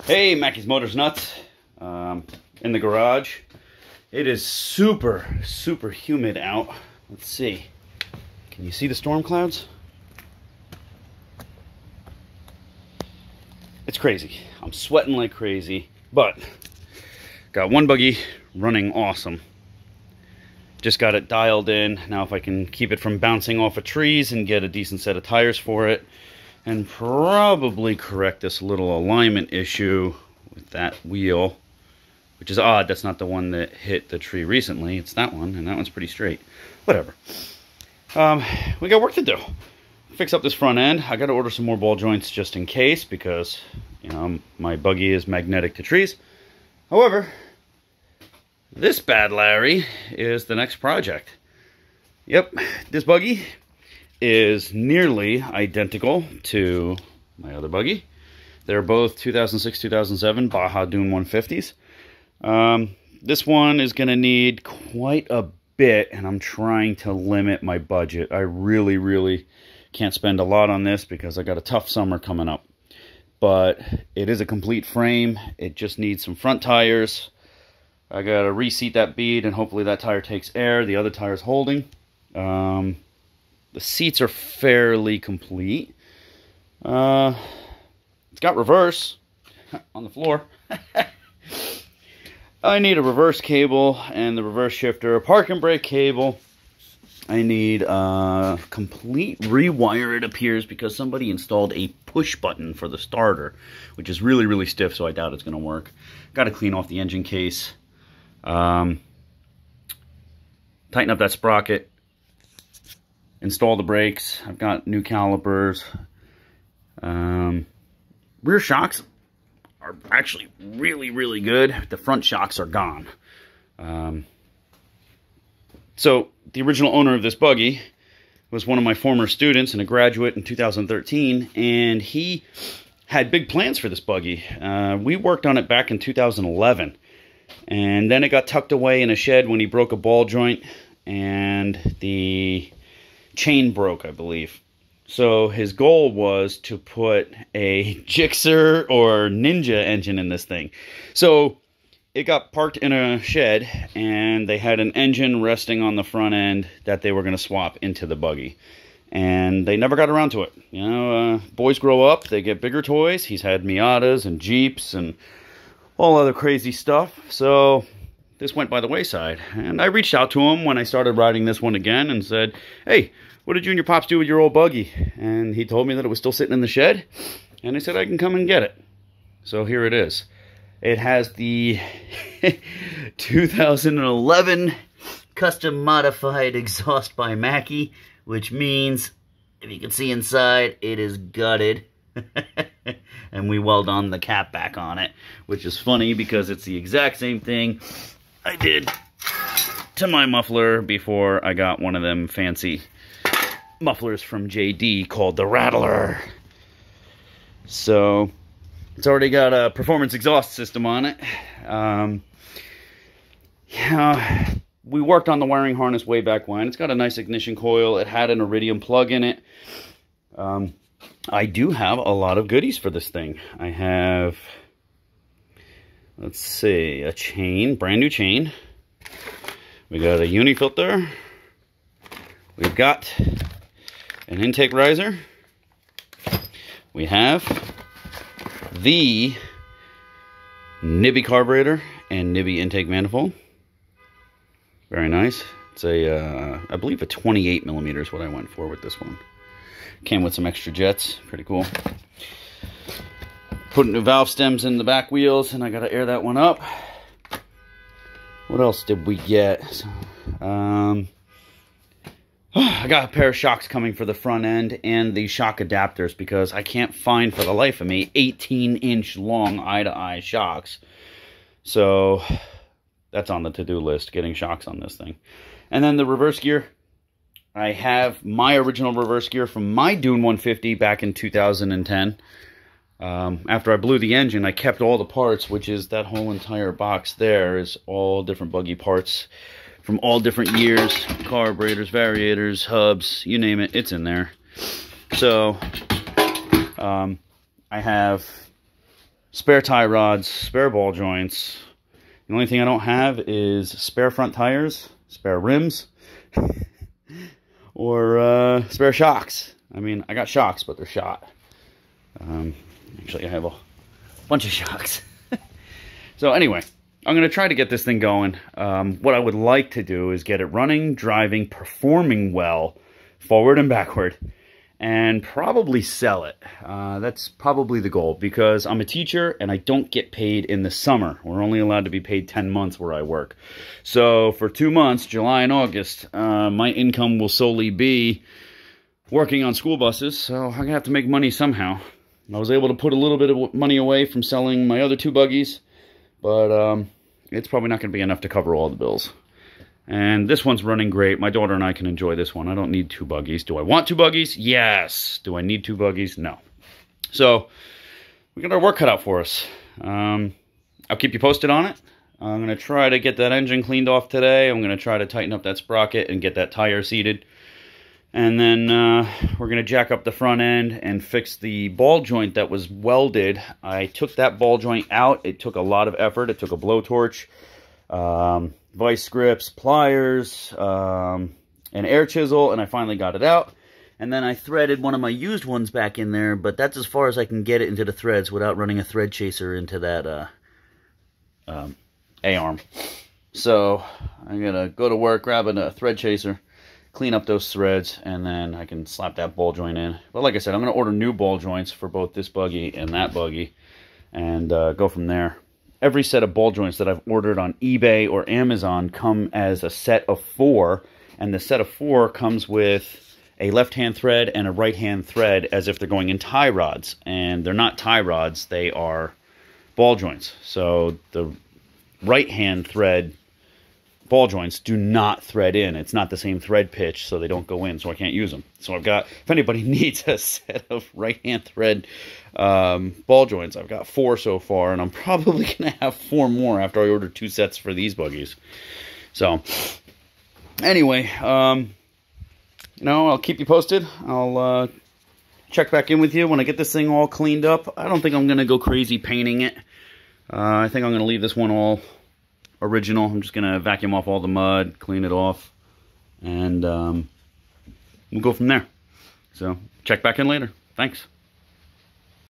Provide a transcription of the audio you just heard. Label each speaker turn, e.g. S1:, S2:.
S1: Hey, Mackey's Motors Nuts. In the garage. It is super humid out. Let's see. Can you see the storm clouds? It's crazy. I'm sweating like crazy, but got one buggy running awesome. Just got it dialed in. Now if I can keep it from bouncing off of trees and get a decent set of tires for it, and probably correct this little alignment issue with that wheel, which is odd. That's not the one that hit the tree recently. It's that one, and that one's pretty straight. Whatever. We got work to do. Fix up this front end. I got to order some more ball joints just in case, because you know my buggy is magnetic to trees. However, this bad Larry is the next project. Yep, this buggy is nearly identical to my other buggy. They're both 2006-2007 Baja Dune 150s. This one is going to need quite a bit, and I'm trying to limit my budget. I really can't spend a lot on this because I got a tough summer coming up. But it is a complete frame. It just needs some front tires. I got to reseat that bead, and hopefully that tire takes air. The other tire's holding. The seats are fairly complete. It's got reverse on the floor. I need a reverse cable and the reverse shifter, a park and brake cable. I need a complete rewire, it appears, because somebody installed a push button for the starter, which is really stiff, so I doubt it's going to work. Got to clean off the engine case. Tighten up that sprocket. Install the brakes. I've got new calipers. Rear shocks are actually really good. The front shocks are gone. So the original owner of this buggy was one of my former students and a graduate in 2013, and he had big plans for this buggy. We worked on it back in 2011, and then it got tucked away in a shed when he broke a ball joint, and the chain broke, I believe. So his goal was to put a Gixxer or Ninja engine in this thing. So it got parked in a shed, and they had an engine resting on the front end that they were going to swap into the buggy. And they never got around to it. You know, boys grow up, they get bigger toys. He's had Miatas and Jeeps and all other crazy stuff. So this went by the wayside. And I reached out to him when I started riding this one again and said, hey, what did you and your pops do with your old buggy? And he told me that it was still sitting in the shed. And I said I can come and get it. So here it is. It has the 2011 custom modified exhaust by Mackie, which means, if you can see inside, it is gutted. And we weld on the cap back on it, which is funny because it's the exact same thing I did to my muffler before I got one of them fancy mufflers from JD called the Rattler. So it's already got a performance exhaust system on it. Yeah, we worked on the wiring harness way back when. It's got a nice ignition coil. It had an iridium plug in it. I do have a lot of goodies for this thing. I have, let's see, a chain, brand new chain. We got a uni filter. We've got an intake riser. We have the Nibby carburetor and Nibby intake manifold. Very nice. It's a, I believe a 28 millimeter is what I went for with this one. Came with some extra jets. Pretty cool. Putting new valve stems in the back wheels, and I got to air that one up. What else did we get? I got a pair of shocks coming for the front end and the shock adapters because I can't find for the life of me 18-inch long eye-to-eye shocks. So that's on the to-do list, getting shocks on this thing. And then the reverse gear. I have my original reverse gear from my Dune 150 back in 2010. After I blew the engine, I kept all the parts, which is that whole entire box there is all different buggy parts from all different years, carburetors, variators, hubs, you name it, it's in there. So I have spare tie rods, spare ball joints. The only thing I don't have is spare front tires, spare rims, or spare shocks. I mean, I got shocks, but they're shot. Actually, I have a bunch of shocks. So anyway, I'm going to try to get this thing going. What I would like to do is get it running, driving, performing well, forward and backward, and probably sell it. That's probably the goal, because I'm a teacher and I don't get paid in the summer. We're only allowed to be paid 10 months where I work. So for 2 months, July and August, my income will solely be working on school buses, so I'm going to have to make money somehow. I was able to put a little bit of money away from selling my other 2 buggies, but it's probably not going to be enough to cover all the bills. And this one's running great. My daughter and I can enjoy this one. I don't need 2 buggies. Do I want 2 buggies? Yes. Do I need 2 buggies? No. So we got our work cut out for us. I'll keep you posted on it. I'm going to try to get that engine cleaned off today. I'm going to try to tighten up that sprocket and get that tire seated. And then we're going to jack up the front end and fix the ball joint that was welded. I took that ball joint out. It took a lot of effort. It took a blowtorch, vice grips, pliers, an air chisel, and I finally got it out. And then I threaded one of my used ones back in there, but that's as far as I can get it into the threads without running a thread chaser into that A-arm. So I'm going to go to work, grab a thread chaser, clean up those threads, and then I can slap that ball joint in. But like I said, I'm going to order new ball joints for both this buggy and that buggy, and go from there. Every set of ball joints that I've ordered on eBay or Amazon come as a set of 4, and the set of 4 comes with a left-hand thread and a right-hand thread as if they're going in tie rods, and they're not tie rods, they are ball joints. So the right-hand thread ball joints do not thread in. It's not the same thread pitch, so they don't go in, so I can't use them. So I've got, if anybody needs a set of right-hand thread ball joints, I've got 4 so far, and I'm probably going to have 4 more after I order 2 sets for these buggies. So, anyway, you know, I'll keep you posted. I'll check back in with you when I get this thing all cleaned up. I don't think I'm going to go crazy painting it. I think I'm going to leave this one all original. I'm just going to vacuum off all the mud, clean it off, and we'll go from there. So, check back in later. Thanks.